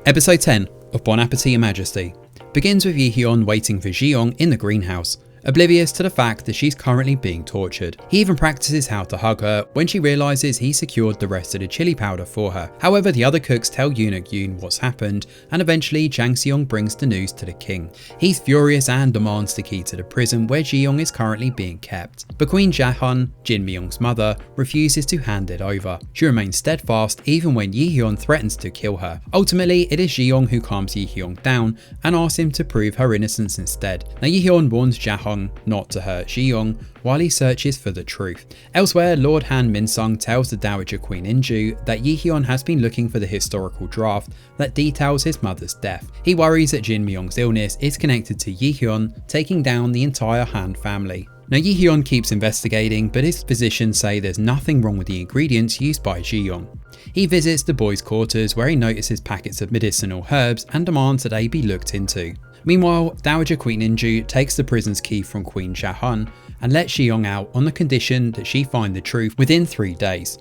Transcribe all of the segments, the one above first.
Episode 10 of Bon Appétit and Majesty begins with Yi-hyun waiting for Ji-young in the greenhouse, oblivious to the fact that she's currently being tortured. He even practices how to hug her when she realises he secured the rest of the chili powder for her. However, the other cooks tell Eunuch Yoon what's happened, and eventually Jang Seong brings the news to the king. He's furious and demands the key to the prison where Ji-young is currently being kept. But Queen Ja-hun, Jin Mi-young's mother, refuses to hand it over. She remains steadfast even when Yi-hyun threatens to kill her. Ultimately, it is Ji-young who calms Yi-hyun down and asks him to prove her innocence instead. Now Yi-hyun warns Ja-hun not to hurt Ji-young while he searches for the truth. Elsewhere, Lord Han Min-sung tells the Dowager Queen In-ju that Yi-hyun has been looking for the historical draft that details his mother's death. He worries that Jin Mi-young's illness is connected to Yi-hyun taking down the entire Han family. Now Yi-hyun keeps investigating, but his physicians say there's nothing wrong with the ingredients used by Ji-young. He visits the boys' quarters where he notices packets of medicinal herbs and demands that they be looked into. Meanwhile, Dowager Queen In-ju takes the prison's key from Queen Ja-hun and lets Ji-young out on the condition that she find the truth within 3 days.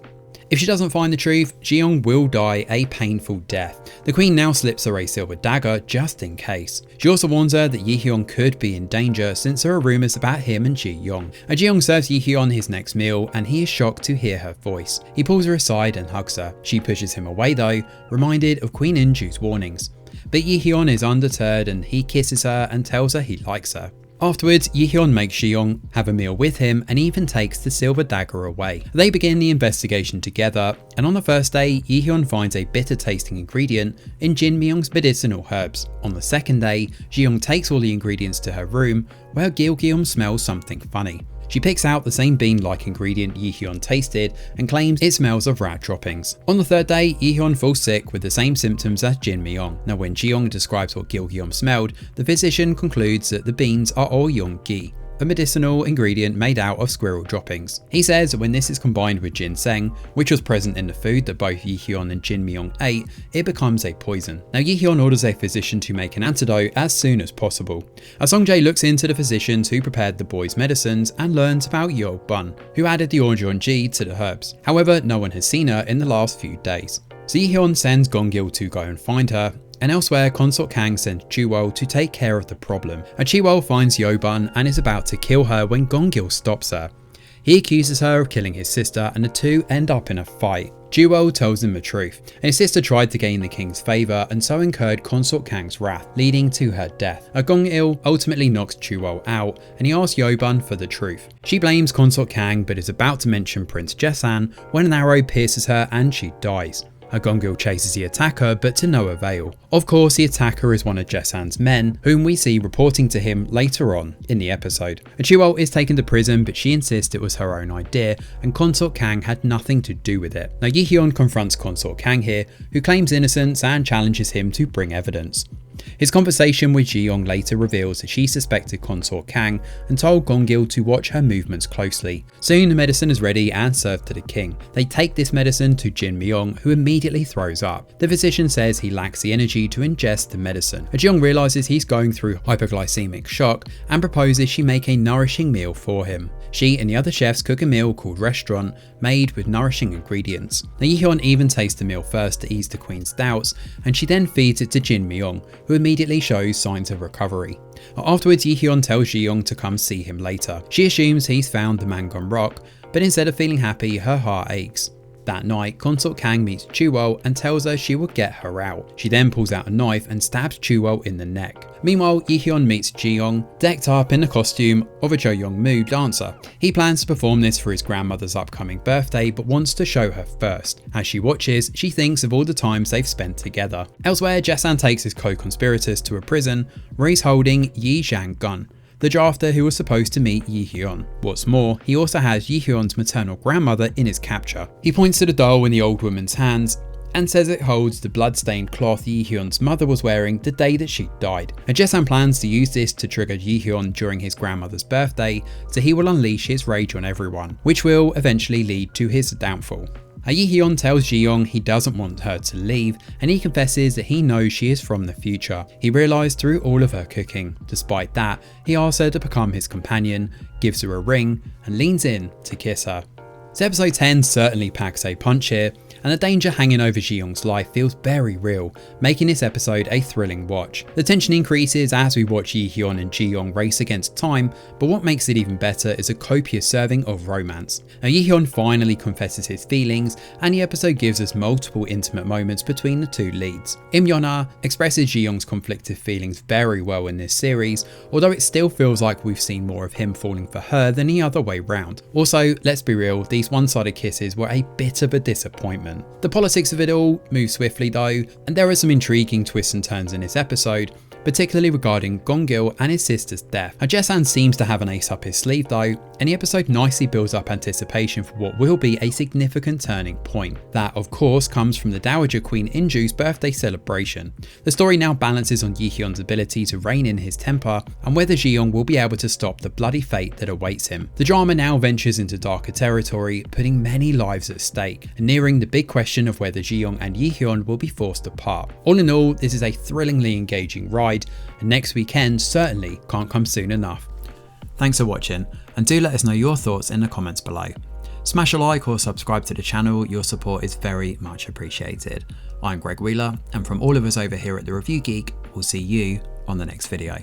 If she doesn't find the truth, Ji-young will die a painful death. The queen now slips her a silver dagger just in case. She also warns her that Yi-hyun could be in danger since there are rumours about him and Ji-young. Ji-young serves Yi-hyun his next meal and he is shocked to hear her voice. He pulls her aside and hugs her. She pushes him away though, reminded of Queen In-ju's warnings. But Yi-hyun is undeterred and he kisses her and tells her he likes her. Afterwards, Yi-hyun makes Ji-young have a meal with him and even takes the silver dagger away. They begin the investigation together, and on the first day, Yi-hyun finds a bitter tasting ingredient in Jin Mi-young's medicinal herbs. On the second day, Ji-young takes all the ingredients to her room where Gil-geum smells something funny. She picks out the same bean-like ingredient Yi-hyun tasted and claims it smells of rat droppings. On the third day, Yi-hyun falls sick with the same symptoms as Jin Mi-young. Now when Ji-young describes what Gil-geum smelled, the physician concludes that the beans are all yong-gi, a medicinal ingredient made out of squirrel droppings. He says that when this is combined with ginseng, which was present in the food that both Yi-hyun and Jin Mi-young ate, it becomes a poison. Now Yi-hyun orders a physician to make an antidote as soon as possible. Song-jae looks into the physicians who prepared the boys' medicines and learns about Yo-bun, who added the Orjeon-ji to the herbs. However, no one has seen her in the last few days. So Yi-hyun sends Gong-gil to go and find her, and elsewhere, Consort Kang sends Chu-wol to take care of the problem. Chu-wol finds Yo-bun and is about to kill her when Gong-gil stops her. He accuses her of killing his sister and the two end up in a fight. Chu-wol tells him the truth, and his sister tried to gain the king's favour and so incurred Consort Kang's wrath, leading to her death. Gong-il ultimately knocks Chu-wol out and he asks Yo-bun for the truth. She blames Consort Kang but is about to mention Prince Jaesan when an arrow pierces her and she dies. Gong-gil chases the attacker but to no avail. Of course, the attacker is one of Jaesan's men, whom we see reporting to him later on in the episode. Chu-wol is taken to prison but she insists it was her own idea and Consort Kang had nothing to do with it. Now Yi-hyun confronts Consort Kang here, who claims innocence and challenges him to bring evidence. His conversation with Ji-young later reveals that she suspected Consort Kang and told Gong-gil to watch her movements closely. Soon the medicine is ready and served to the king. They take this medicine to Jin Mi-young, who immediately throws up. The physician says he lacks the energy to ingest the medicine. Ji-young realises he's going through hypoglycemic shock and proposes she make a nourishing meal for him. She and the other chefs cook a meal called Restaurant, made with nourishing ingredients. Now Yi-hyun even tastes the meal first to ease the queen's doubts, and she then feeds it to Jin Mi-young, who immediately shows signs of recovery. Afterwards, Yi-hyun tells Ji-young to come see him later. She assumes he's found the Mangon Rock, but instead of feeling happy, her heart aches. That night, Consort Kang meets Chu-wol and tells her she will get her out. She then pulls out a knife and stabs Chu-wol in the neck. Meanwhile, Yi-hyun meets Ji-young, decked up in the costume of a Jo-young-moo dancer. He plans to perform this for his grandmother's upcoming birthday but wants to show her first. As she watches, she thinks of all the times they've spent together. Elsewhere, Jaesan takes his co-conspirators to a prison where he's holding Yi Jang-gun, the drafter who was supposed to meet Yi-hyun. What's more, he also has Yi-hyun's maternal grandmother in his capture. He points to the doll in the old woman's hands and says it holds the blood-stained cloth Yi-hyun's mother was wearing the day that she died. Jaesan plans to use this to trigger Yi-hyun during his grandmother's birthday, so he will unleash his rage on everyone, which will eventually lead to his downfall. Yi-hyun tells Ji-young he doesn't want her to leave, and he confesses that he knows she is from the future. He realised through all of her cooking. Despite that, he asks her to become his companion, gives her a ring, and leans in to kiss her. So episode 10 certainly packs a punch here, and the danger hanging over Ji-young's life feels very real, making this episode a thrilling watch. The tension increases as we watch Yi-hyun and Ji-young race against time, but what makes it even better is a copious serving of romance. Now Yi-hyun finally confesses his feelings, and the episode gives us multiple intimate moments between the two leads. Im Yeon-ah expresses Ji-young's conflicted feelings very well in this series, although it still feels like we've seen more of him falling for her than the other way round. Also, let's be real, these one-sided kisses were a bit of a disappointment. The politics of it all move swiftly though, and there are some intriguing twists and turns in this episode, particularly regarding Gongil and his sister's death. Jae-san seems to have an ace up his sleeve though, and the episode nicely builds up anticipation for what will be a significant turning point. That of course comes from the Dowager Queen Inju's birthday celebration. The story now balances on Yi-hyun's ability to rein in his temper and whether Ji-young will be able to stop the bloody fate that awaits him. The drama now ventures into darker territory, putting many lives at stake, and nearing the big question of whether Ji-young and Yi-hyun will be forced apart. All in all, this is a thrillingly engaging ride, and next weekend certainly can't come soon enough. Thanks for watching, and do let us know your thoughts in the comments below. Smash a like or subscribe to the channel, your support is very much appreciated. I'm Greg Wheeler, and from all of us over here at The Review Geek, we'll see you on the next video.